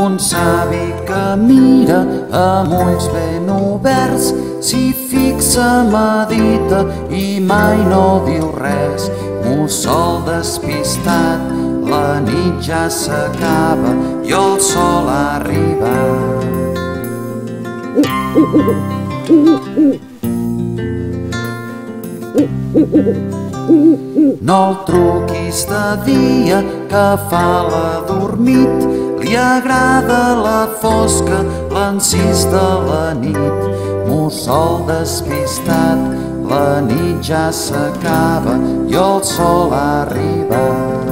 Un savi que mira amb ulls ben oberts, s'hi fixa, medita i mai no diu res. Mussol despistat, la nit ja s'acaba i el sol arriba. No el truquis de dia, que fa l'adormit, li agrada la fosca, l'encís de la nit. Mussol despistat, la nit ja s'acaba i el sol ha arribat.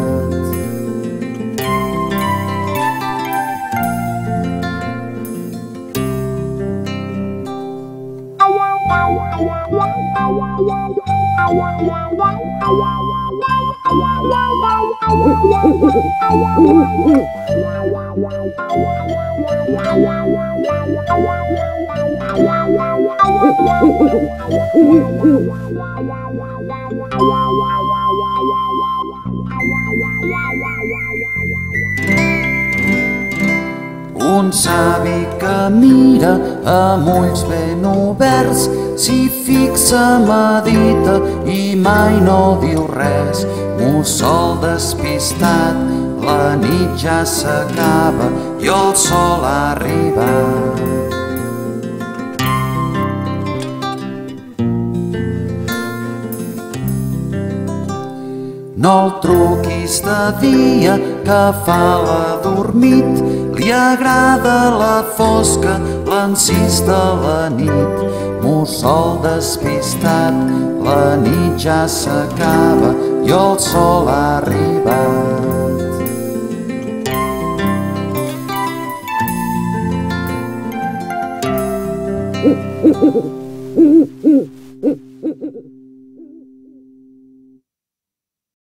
Un savi que mira amb ulls ben oberts, s'hi fixa, medita i mai no diu res. Mussol despistat, la nit ja s'acaba i el sol ha arribat. No el truquis de dia, que fa l'adormit, li agrada la fosca, l'encís de la nit. Mussol despistat, la nit ja s'acaba i el sol ha arribat.